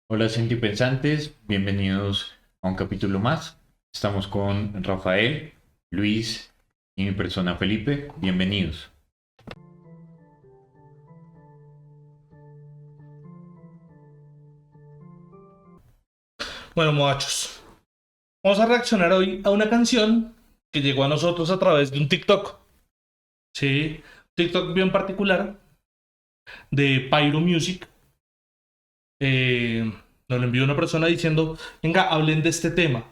Hola sentipensantes, bienvenidos a un capítulo más. Estamos con Rafael, Luis y mi persona Felipe. Bienvenidos. Bueno, muchachos, vamos a reaccionar hoy a una canción que llegó a nosotros a través de un TikTok. Sí, TikTok bien particular de Pyro Music. Nos lo envió una persona diciendo, venga, hablen de este tema.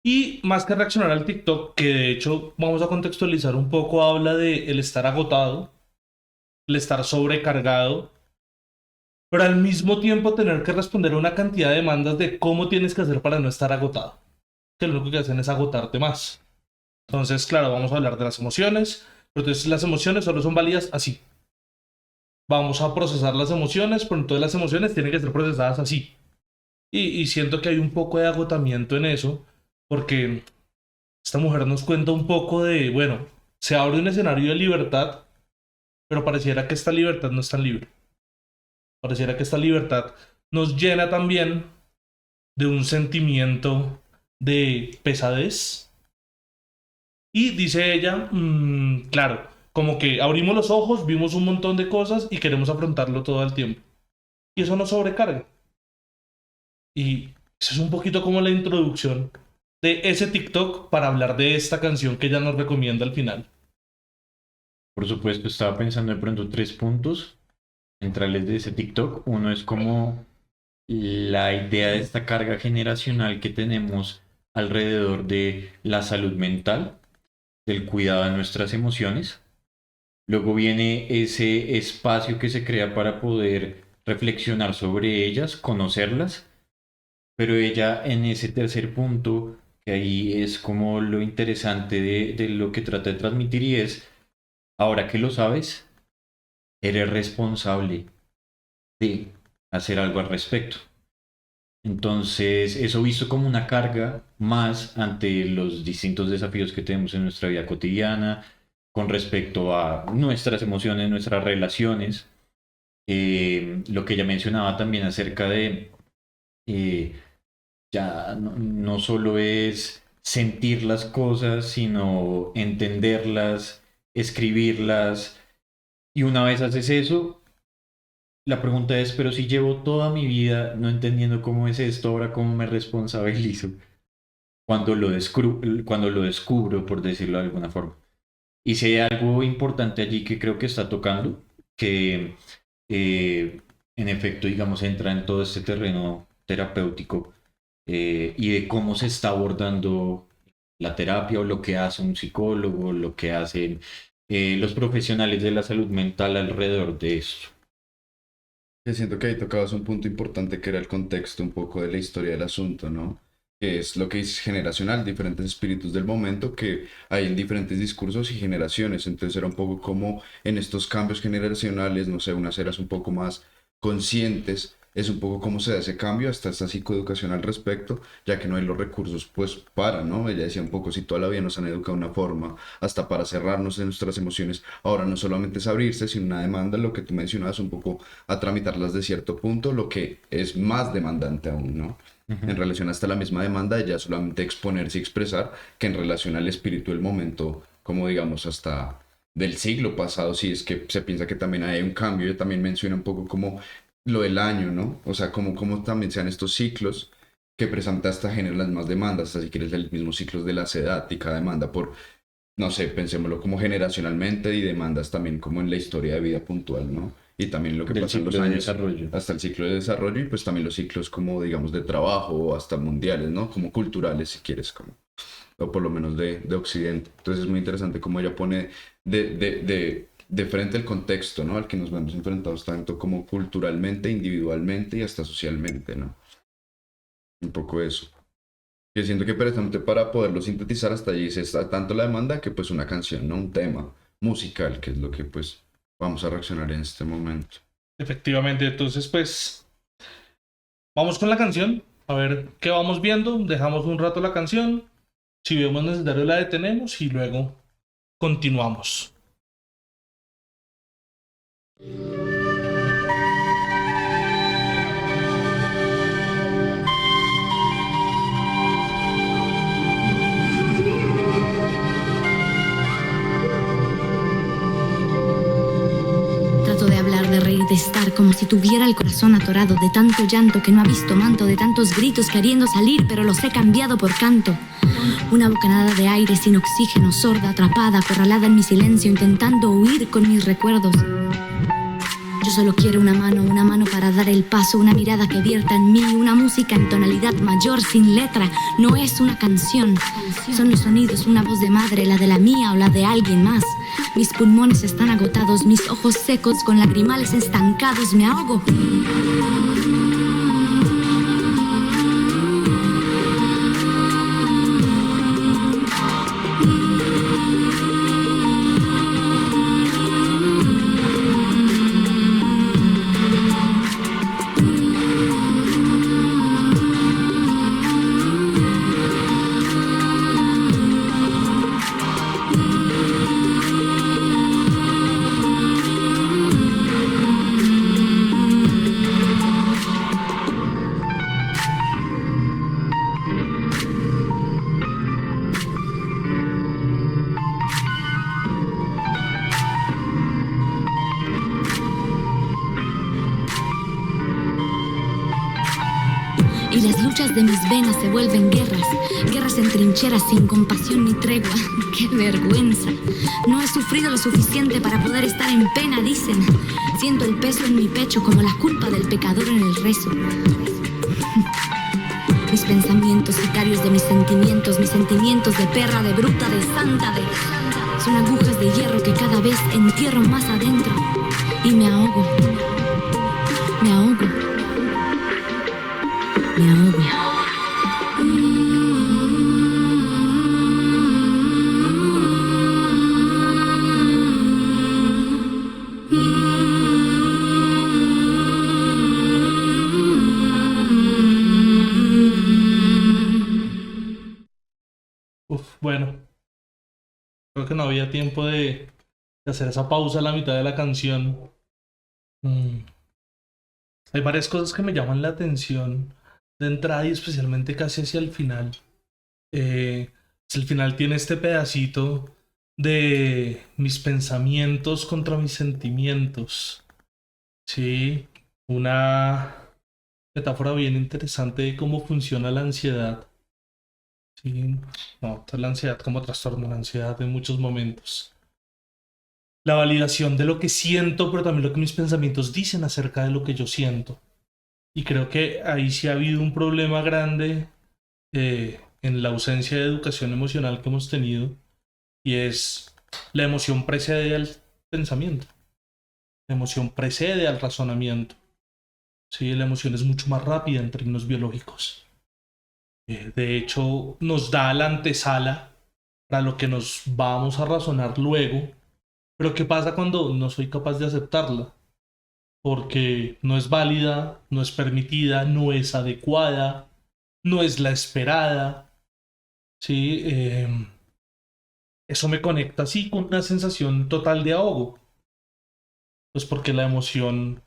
Y más que reaccionar al TikTok, que de hecho vamos a contextualizar un poco, habla de el estar agotado, el estar sobrecargado, pero al mismo tiempo tener que responder a una cantidad de demandas de cómo tienes que hacer para no estar agotado. Que lo único que hacen es agotarte más. Entonces, claro, vamos a hablar de las emociones, pero entonces las emociones solo son válidas así. Vamos a procesar las emociones, pero entonces las emociones tienen que ser procesadas así. Y siento que hay un poco de agotamiento en eso, porque esta mujer nos cuenta un poco de, bueno, se abre un escenario de libertad, pero pareciera que esta libertad no es tan libre. Pareciera que esta libertad nos llena también de un sentimiento de pesadez. Y dice ella, claro, como que abrimos los ojos, vimos un montón de cosas y queremos afrontarlo todo el tiempo. Y eso nos sobrecarga. Y eso es un poquito como la introducción de ese TikTok para hablar de esta canción que ella nos recomienda al final. Por supuesto, estaba pensando de pronto tres puntos centrales de ese TikTok. Uno es como la idea de esta carga generacional que tenemos alrededor de la salud mental, del cuidado de nuestras emociones. Luego viene ese espacio que se crea para poder reflexionar sobre ellas, conocerlas. Pero ella en ese tercer punto, que ahí es como lo interesante de lo que trata de transmitir y es, ahora que lo sabes, eres responsable de hacer algo al respecto. Entonces, eso visto como una carga más ante los distintos desafíos que tenemos en nuestra vida cotidiana, con respecto a nuestras emociones, nuestras relaciones, lo que ella mencionaba también acerca de eh, ya no solo es sentir las cosas, sino entenderlas, escribirlas. Y una vez haces eso, la pregunta es, pero si llevo toda mi vida no entendiendo cómo es esto, ahora cómo me responsabilizo cuando lo descubro, por decirlo de alguna forma. Y si hay algo importante allí que creo que está tocando, que en efecto, digamos, entra en todo este terreno terapéutico y de cómo se está abordando la terapia o lo que hace un psicólogo, lo que hacen los profesionales de la salud mental alrededor de esto. Que siento que ahí tocabas un punto importante que era el contexto un poco de la historia del asunto, ¿no? Que es lo que es generacional, diferentes espíritus del momento que hay en diferentes discursos y generaciones. Entonces era un poco como en estos cambios generacionales, no sé, unas eras un poco más conscientes, es un poco cómo se da ese cambio, hasta esta psicoeducación al respecto, ya que no hay los recursos, pues para, ¿no? Ella decía un poco, si toda la vida nos han educado de una forma, hasta para cerrarnos en nuestras emociones, ahora no solamente es abrirse, sino una demanda, lo que tú mencionabas un poco a tramitarlas de cierto punto, lo que es más demandante aún, ¿no? En Ujú. relación hasta la misma demanda, ya solamente exponerse y expresar, que en relación al espíritu del momento, como digamos hasta del siglo pasado, si es que se piensa que también hay un cambio, ella también menciona un poco como lo del año, ¿no? O sea, como también sean estos ciclos que presentan hasta generan las más demandas, hasta si quieres el mismo ciclo de la edad y cada demanda por, no sé, pensémoslo como generacionalmente y demandas también como en la historia de vida puntual, ¿no? Y también lo que Del pasa en los ciclo de años desarrollo. hasta el ciclo de desarrollo y pues también los ciclos como digamos de trabajo o hasta mundiales, ¿no? Como culturales si quieres, como, o por lo menos de Occidente. Entonces es muy interesante cómo ella pone de frente el contexto, ¿no? Al que nos vemos enfrentados tanto como culturalmente, individualmente y hasta socialmente, ¿no? Un poco eso. Que siento que precisamente para poderlo sintetizar hasta allí se está tanto la demanda que pues una canción, ¿no? Un tema musical, que es lo que pues vamos a reaccionar en este momento. Efectivamente, entonces pues vamos con la canción, a ver qué vamos viendo, dejamos un rato la canción, si vemos necesario la detenemos y luego continuamos. de estar como si tuviera el corazón atorado de tanto llanto que no ha visto manto, de tantos gritos queriendo salir pero los he cambiado por canto. Una bocanada de aire sin oxígeno, sorda, atrapada, acorralada en mi silencio, intentando huir con mis recuerdos. Yo solo quiero una mano para dar el paso, una mirada que vierta en mí, una música en tonalidad mayor, sin letra. No es una canción, son los sonidos, una voz de madre, la de la mía o la de alguien más. Mis pulmones están agotados, mis ojos secos con lagrimales estancados, me ahogo. Y las luchas de mis venas se vuelven guerras, guerras en trincheras sin compasión ni tregua. ¡Qué vergüenza! No he sufrido lo suficiente para poder estar en pena, dicen. Siento el peso en mi pecho como la culpa del pecador en el rezo. Mis pensamientos sicarios de mis sentimientos de perra, de bruta, de santa, son agujas de hierro que cada vez entierro más adentro. Y me ahogo. Me ahogo. Me ahogo. Bueno, creo que no había tiempo de hacer esa pausa a la mitad de la canción. Hay varias cosas que me llaman la atención de entrada y especialmente casi hacia el final. El final tiene este pedacito de mis pensamientos contra mis sentimientos. Sí, una metáfora bien interesante de cómo funciona la ansiedad. Sí, no, la ansiedad como trastorno, la ansiedad en muchos momentos. La validación de lo que siento, pero también lo que mis pensamientos dicen acerca de lo que yo siento. Y creo que ahí sí ha habido un problema grande en la ausencia de educación emocional que hemos tenido. Y es la emoción precede al pensamiento. La emoción precede al razonamiento. Sí, la emoción es mucho más rápida en términos biológicos. De hecho, nos da la antesala para lo que nos vamos a razonar luego. Pero ¿qué pasa cuando no soy capaz de aceptarla? Porque no es válida, no es permitida, no es adecuada, no es la esperada. ¿Sí? Eso me conecta así con una sensación total de ahogo. Pues porque la emoción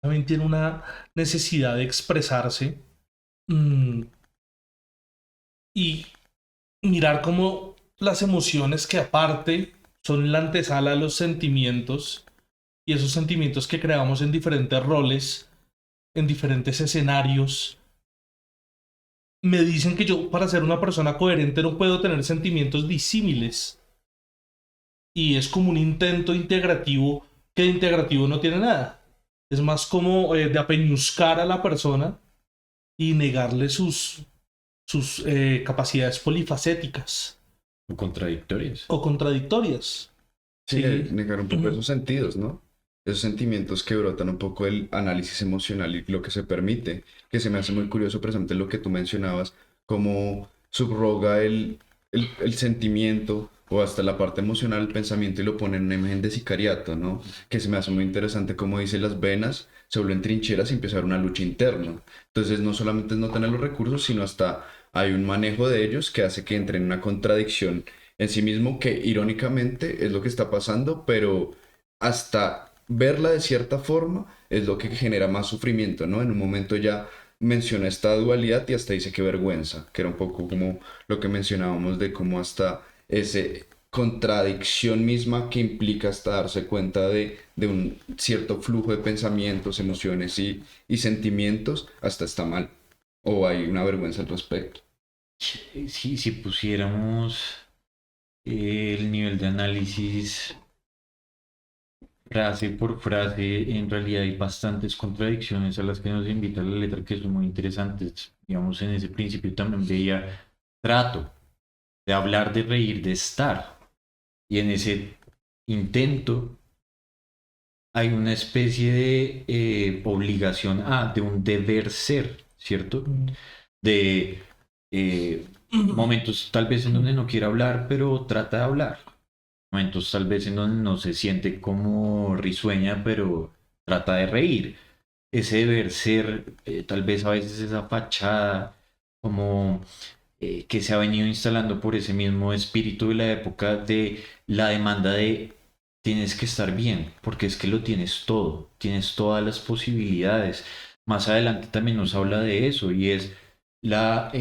también tiene una necesidad de expresarse. Y mirar cómo las emociones que aparte son la antesala a los sentimientos y esos sentimientos que creamos en diferentes roles, en diferentes escenarios, me dicen que yo para ser una persona coherente no puedo tener sentimientos disímiles. Y es como un intento integrativo que de integrativo no tiene nada. Es más como de apeñuscar a la persona y negarle sus capacidades polifacéticas. O contradictorias. O contradictorias. Sí, Sí. negar un poco esos sentidos, ¿no? Esos sentimientos que brotan un poco del análisis emocional y lo que se permite, que se me hace muy curioso precisamente lo que tú mencionabas, cómo subroga el sentimiento o hasta la parte emocional, el pensamiento y lo pone en una imagen de sicariato, ¿no? Que se me hace muy interesante como dice las venas se vuelven trincheras y empieza a haber una lucha interna. Entonces no solamente es no tener los recursos, sino hasta hay un manejo de ellos que hace que entre en una contradicción en sí mismo que irónicamente es lo que está pasando, pero hasta verla de cierta forma es lo que genera más sufrimiento, ¿no? En un momento ya menciona esta dualidad y hasta dice que vergüenza, que era un poco como lo que mencionábamos de cómo hasta ese contradicción misma que implica hasta darse cuenta de un cierto flujo de pensamientos, emociones y sentimientos, hasta está mal. O hay una vergüenza al respecto. Si pusiéramos el nivel de análisis frase por frase, en realidad hay bastantes contradicciones a las que nos invita la letra que son muy interesantes. Digamos, en ese principio también veía trato de hablar, de reír, de estar. Y en ese intento hay una especie de obligación, de un deber ser, ¿cierto? De momentos tal vez en donde no quiere hablar, pero trata de hablar. Momentos tal vez en donde no se siente como risueña, pero trata de reír. Ese deber ser, tal vez a veces esa fachada, como que se ha venido instalando por ese mismo espíritu de la época de la demanda de tienes que estar bien, porque es que lo tienes todo, tienes todas las posibilidades. Más adelante también nos habla de eso y es la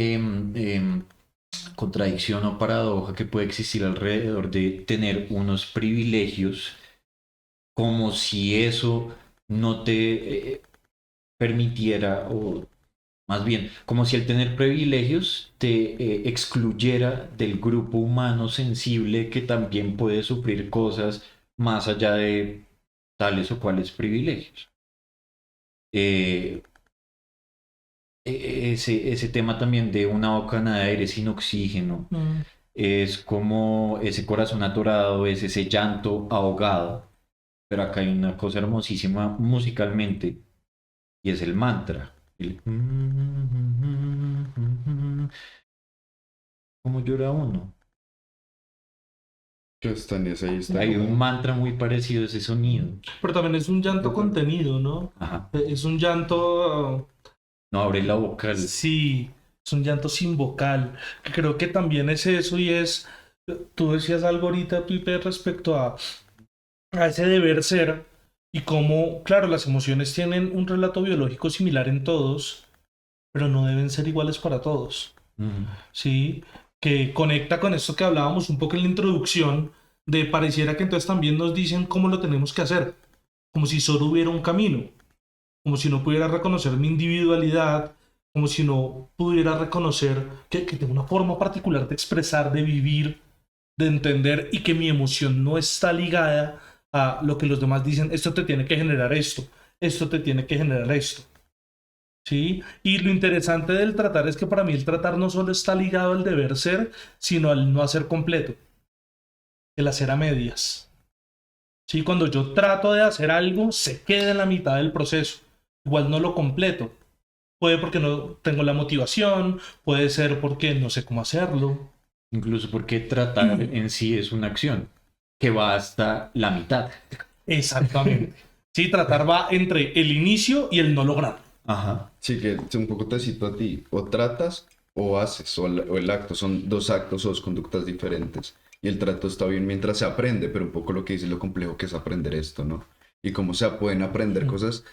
contradicción o paradoja que puede existir alrededor de tener unos privilegios como si eso no te permitiera o más bien, como si el tener privilegios te excluyera del grupo humano sensible que también puede sufrir cosas más allá de tales o cuales privilegios. Eh, ese tema también de una bocanada de aire sin oxígeno es como ese corazón atorado, es ese llanto ahogado. Pero acá hay una cosa hermosísima musicalmente y es el mantra. ¿Cómo llora uno? Que está en ese, ahí está Hay un como... mantra muy parecido a ese sonido. Pero también es un llanto contenido, ¿no? Ajá. Es un llanto, No abre la boca. sí, es un llanto sin vocal, que creo que también es eso y es, tú decías algo ahorita, Pipe, respecto a ese deber ser y cómo, claro, las emociones tienen un relato biológico similar en todos, pero no deben ser iguales para todos. ¿Sí? Que conecta con esto que hablábamos un poco en la introducción, de pareciera que entonces también nos dicen cómo lo tenemos que hacer, como si solo hubiera un camino, como si no pudiera reconocer mi individualidad, como si no pudiera reconocer que tengo una forma particular de expresar, de vivir, de entender y que mi emoción no está ligada a lo que los demás dicen, esto te tiene que generar esto te tiene que generar esto. ¿Sí? Y lo interesante del tratar es que para mí el tratar no solo está ligado al deber ser, sino al no hacer completo, el hacer a medias. ¿Sí? Cuando yo trato de hacer algo, se queda en la mitad del proceso. Igual no lo completo. Puede porque no tengo la motivación, puede ser porque no sé cómo hacerlo. Incluso porque tratar en sí es una acción que va hasta la mitad. Exactamente. Sí, tratar va entre el inicio y el no lograrlo. Ajá. Sí, que un poco te cito a ti. O tratas o haces, o el acto. Son dos actos o dos conductas diferentes. Y el trato está bien mientras se aprende, pero un poco lo que dice lo complejo que es aprender esto, ¿no? Y cómo se pueden aprender cosas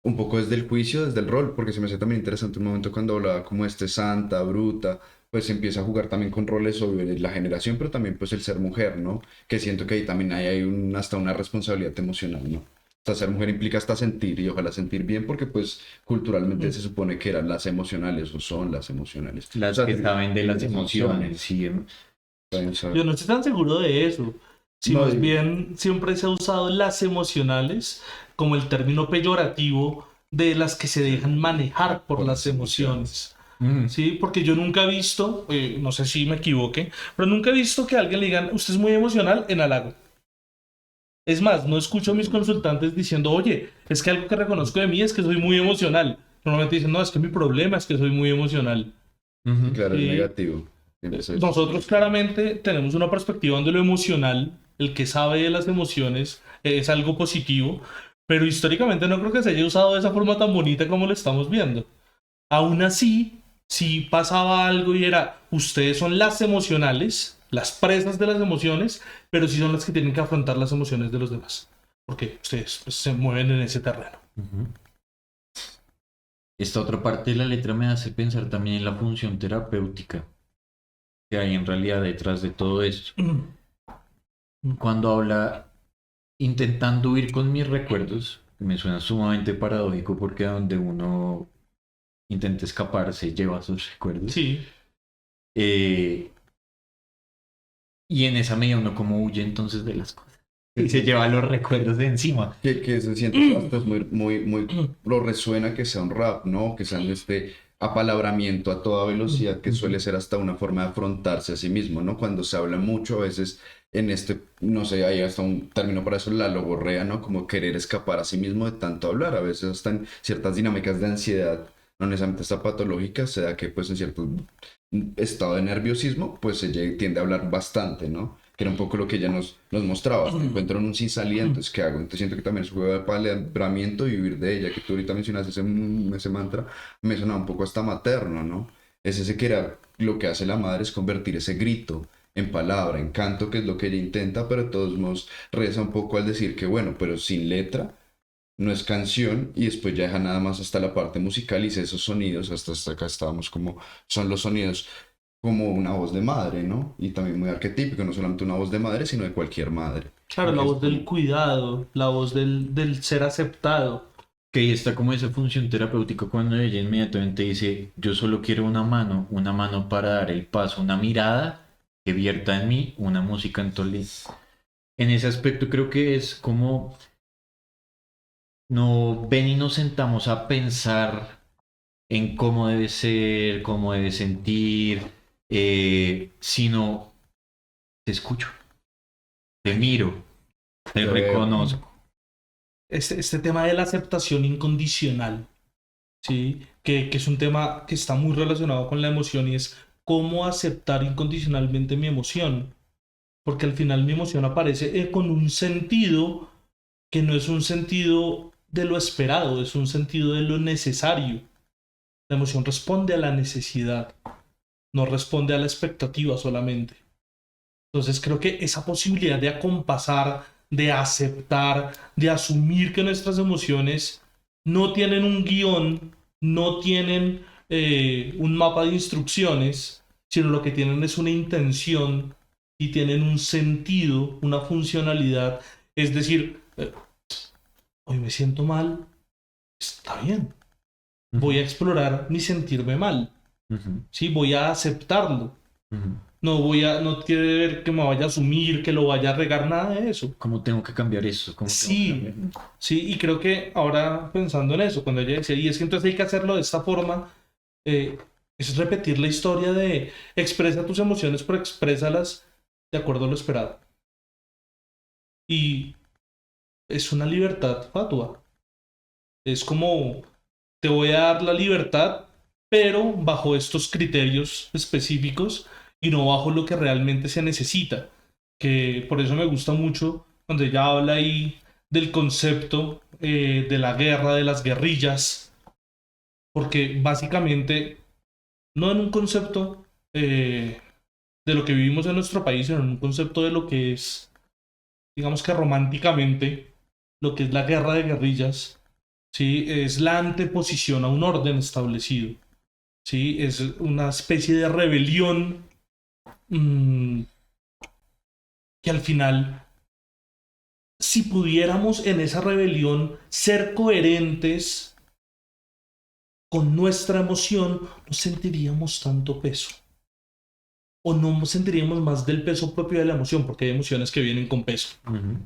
un poco desde el juicio, desde el rol, porque se me hace también interesante un momento cuando hablaba como santa, bruta, pues empieza a jugar también con roles sobre la generación, pero también pues el ser mujer, ¿no? Que siento que ahí también hay hasta una responsabilidad emocional, ¿no? O sea, ser mujer implica hasta sentir y ojalá sentir bien porque pues culturalmente se supone que eran las emocionales o son las emocionales. Las O sea, que saben de las emociones, sí. Yo no estoy tan seguro de eso. Si No, más bien siempre se ha usado las emocionales como el término peyorativo de las que se dejan manejar por las emociones. Sí, porque yo nunca he visto, no sé si me equivoque, pero nunca he visto que a alguien le digan, usted es muy emocional en halago. Es más, no escucho a mis consultantes diciendo, oye, es que algo que reconozco de mí es que soy muy emocional. Normalmente dicen, no, es que mi problema es que soy muy emocional. claro, Sí. es negativo. Nosotros claramente tenemos una perspectiva donde lo emocional, el que sabe de las emociones, es algo positivo, pero históricamente no creo que se haya usado de esa forma tan bonita como lo estamos viendo. Aún así, si pasaba algo y era, ustedes son las emocionales, las presas de las emociones, pero sí son las que tienen que afrontar las emociones de los demás, porque ustedes pues, se mueven en ese terreno. Esta otra parte de la letra me hace pensar también en la función terapéutica que hay en realidad detrás de todo esto. cuando habla intentando huir con mis recuerdos, me suena sumamente paradójico porque donde uno intenta escapar se lleva sus recuerdos. Sí, Eh, y en esa medida uno como huye entonces de las cosas. Y se lleva los recuerdos de encima. Que se siente hasta es muy, lo resuena que sea un rap, ¿no? Que sea este apalabramiento a toda velocidad que suele ser hasta una forma de afrontarse a sí mismo, ¿no? Cuando se habla mucho, a veces en este, no sé, hay hasta un término para eso, la logorrea, ¿no? Como querer escapar a sí mismo de tanto hablar, a veces hasta en ciertas dinámicas de ansiedad, no necesariamente está patológica, se da que pues en cierto estado de nerviosismo, pues tiende a hablar bastante, ¿no? Que era un poco lo que ella nos mostraba. Me encuentro en un sin salida, entonces, ¿qué hago? Entonces siento que también es un juego de apalabramiento y vivir de ella, que tú ahorita mencionaste ese mantra, me sonaba un poco hasta materno, ¿no? Es ese que era lo que hace la madre, es convertir ese grito en palabra, en canto, que es lo que ella intenta, pero de todos modos reza un poco al decir que, bueno, pero sin letra no es canción y después ya deja nada más hasta la parte musical y dice esos sonidos, hasta acá estábamos como son los sonidos como una voz de madre, ¿no? Y también muy arquetípico, no solamente una voz de madre, sino de cualquier madre. claro, la Porque es voz del como- cuidado, la voz del ser aceptado. Que ahí está como esa función terapéutica cuando ella inmediatamente dice, yo solo quiero una mano para dar el paso, una mirada que vierta en mí una música en Tolí. En ese aspecto creo que es como no ven y nos sentamos a pensar en cómo debe ser, cómo debe sentir, sino te escucho, te miro, te Te veo. reconozco. Este tema de la aceptación incondicional, ¿sí? Que es un tema que está muy relacionado con la emoción y es cómo aceptar incondicionalmente mi emoción. Porque al final mi emoción aparece con un sentido que no es un sentido de lo esperado, es un sentido de lo necesario. La emoción responde a la necesidad, no responde a la expectativa solamente. Entonces creo que esa posibilidad de acompasar, de aceptar, de asumir que nuestras emociones no tienen un guión, no tienen un mapa de instrucciones, sino lo que tienen es una intención y tienen un sentido, una funcionalidad. Es decir, hoy me siento mal, está bien. Voy a explorar mi sentirme mal, Ujú, ¿sí? Voy a aceptarlo. ujú. No quiere ver que me vaya a asumir, que lo vaya a regar, nada de eso. ¿Cómo tengo que cambiar eso? ¿Cómo tengo que Sí, cambiar? sí, y creo que ahora pensando en eso, cuando ella decía, y es que entonces hay que hacerlo de esta forma, es repetir la historia de expresa tus emociones, pero exprésalas de acuerdo a lo esperado. Y es una libertad fatua. Es como, te voy a dar la libertad, pero bajo estos criterios específicos y no bajo lo que realmente se necesita. Que por eso me gusta mucho cuando ella habla ahí del concepto de la guerra, de las guerrillas, porque básicamente no en un concepto de lo que vivimos en nuestro país, sino en un concepto de lo que es, digamos que románticamente, lo que es la guerra de guerrillas, ¿sí? Es la anteposición a un orden establecido, ¿sí? Es una especie de rebelión que al final, si pudiéramos en esa rebelión ser coherentes con nuestra emoción, no sentiríamos tanto peso. O no sentiríamos más del peso propio de la emoción, porque hay emociones que vienen con peso. Ujú.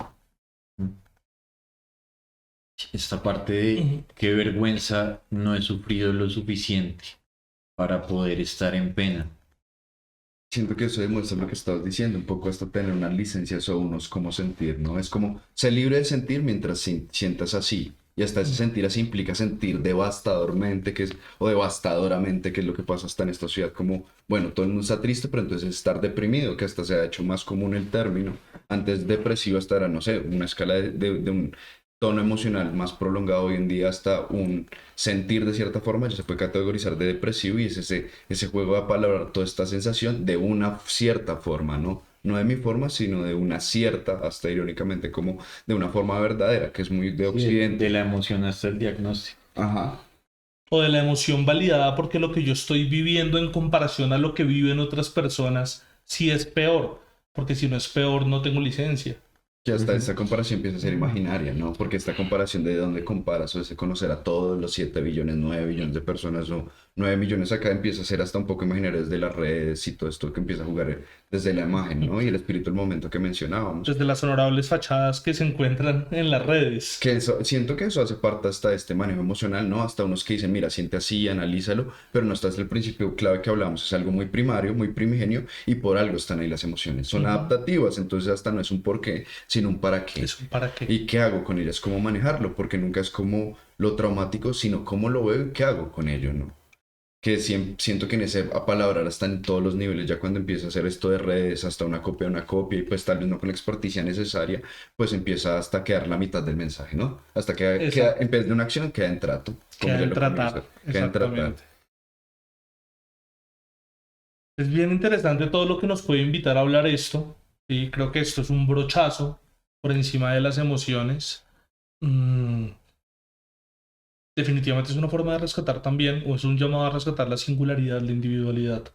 Esta parte de Ujú. qué vergüenza no he sufrido lo suficiente para poder estar en pena. Siento que eso demuestra lo que estabas diciendo, un poco hasta tener unas licencias o unos cómo sentir, ¿no? Es como ser libre de sentir mientras sientas así. Y hasta ese sentir así implica sentir devastadormente, o devastadoramente, que es lo que pasa hasta en esta ciudad, como, bueno, todo el mundo está triste, pero entonces estar deprimido, que hasta se ha hecho más común el término. Antes depresivo hasta era, no sé, una escala de un tono emocional más prolongado hoy en día hasta un sentir de cierta forma ya se puede categorizar de depresivo y es ese juego de palabras, toda esta sensación de una cierta forma, ¿no? No de mi forma, sino de una cierta, hasta irónicamente como de una forma verdadera, que es muy de De occidente. la emoción hasta el diagnóstico. Ajá. O de la emoción validada porque lo que yo estoy viviendo en comparación a lo que viven otras personas, sí es peor. porque si no es peor, no tengo licencia. Que hasta esta comparación empieza a ser imaginaria, ¿no? Porque esta comparación de dónde comparas o ese conocer a todos los 7 billones, 9 billones de personas o 9 millones acá empieza a ser hasta un poco imaginario desde las redes y todo esto que empieza a jugar desde la imagen, ¿no? Y el espíritu del momento que mencionábamos. Desde las honorables fachadas que se encuentran en las redes. Que eso, siento que eso hace parte hasta de este manejo emocional, ¿no? Hasta unos que dicen, mira, siente así, analízalo, pero no está desde el principio clave que hablamos, es algo muy primario, muy primigenio, y por algo están ahí las emociones. Son adaptativas, entonces hasta no es un por qué, sino un para qué. ¿Eso para qué? ¿Y qué hago con ellas? ¿Cómo manejarlo? Porque nunca es como lo traumático, sino cómo lo veo y qué hago con ello, ¿no? Que siento que en ese apalabrar hasta en todos los niveles, ya cuando empieza a hacer esto de redes, hasta una copia, y pues tal vez no con la experticia necesaria, pues empieza hasta a quedar la mitad del mensaje, ¿no? Hasta que queda, en vez de una acción, queda en trato. como Queda ya en lo tratar. comienza, queda en tratar. Exactamente. Es bien interesante todo lo que nos puede invitar a hablar esto. Y creo que esto es un brochazo por encima de las emociones. Definitivamente es una forma de rescatar también, o es un llamado a rescatar la singularidad, la individualidad,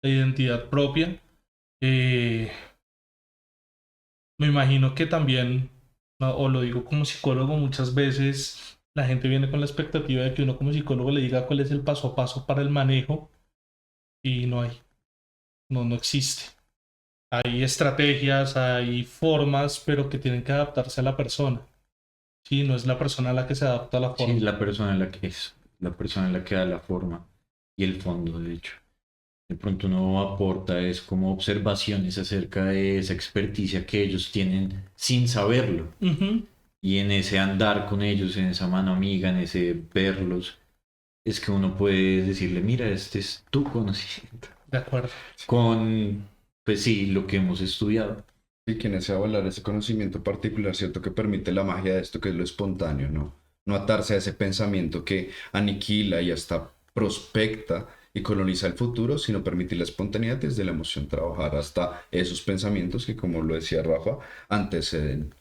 la identidad propia. Me imagino que también, o lo digo como psicólogo, muchas veces la gente viene con la expectativa de que uno como psicólogo le diga cuál es el paso a paso para el manejo y no hay, no existe. Hay estrategias, hay formas, pero que tienen que adaptarse a la persona. Sí, no es la persona a la que se adapta a la forma. Sí, la persona en la que es, la persona en la que da la forma y el fondo, de hecho. De pronto uno aporta es como observaciones acerca de esa experticia que ellos tienen sin saberlo. Ujú. Y en ese andar con ellos, en esa mano amiga, en ese verlos, es que uno puede decirle, mira, este es tu conocimiento. De acuerdo. Con, pues sí, lo que hemos estudiado. Y que en ese avalar ese conocimiento particular, ¿cierto? Que permite la magia de esto que es lo espontáneo, ¿no? No atarse a ese pensamiento que aniquila y hasta prospecta y coloniza el futuro, sino permitir la espontaneidad desde la emoción, trabajar hasta esos pensamientos que, como lo decía Rafa, anteceden,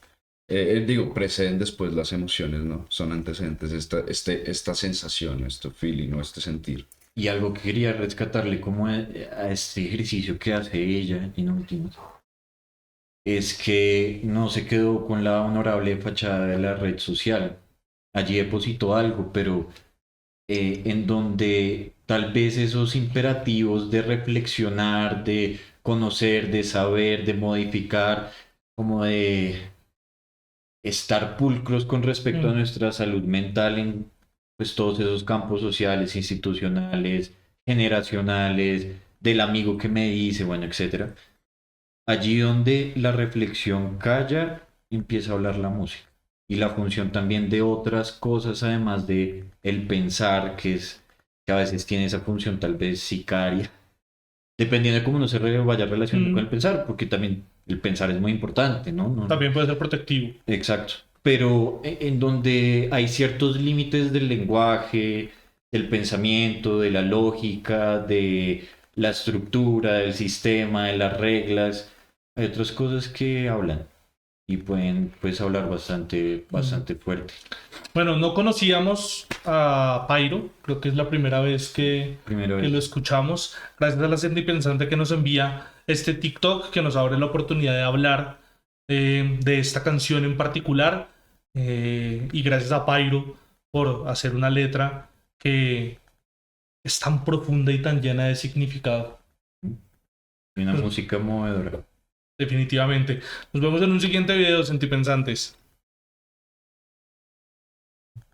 preceden después las emociones, ¿no? Son antecedentes esta sensación, este feeling o este sentir. Y algo que quería rescatarle como a este ejercicio que hace ella en últimas, es que no se quedó con la honorable fachada de la red social. Allí depositó algo, pero en donde tal vez esos imperativos de reflexionar, de conocer, de saber, de modificar, como de estar pulcros con respecto a nuestra salud mental en pues todos esos campos sociales, institucionales, generacionales, del amigo que me dice, bueno, etcétera. Allí donde la reflexión calla, empieza a hablar la música. Y la función también de otras cosas, además de el pensar, que a veces tiene esa función tal vez sicaria, dependiendo de cómo uno vaya relacionando con el pensar, porque también el pensar es muy importante, ¿no? También puede ser protectivo. Exacto. Pero en donde hay ciertos límites del lenguaje, del pensamiento, de la lógica, de la estructura, del sistema, de las reglas, hay otras cosas que hablan y pueden pues hablar bastante fuerte. Bueno, no conocíamos a Pairo, creo que es la primera vez que lo escuchamos. Gracias a la Sendy Pensante que nos envía este TikTok que nos abre la oportunidad de hablar de esta canción en particular. Y gracias a Pairo por hacer una letra que es tan profunda y tan llena de significado. Y una música movedora. Definitivamente. Nos vemos en un siguiente video, Sentipensantes.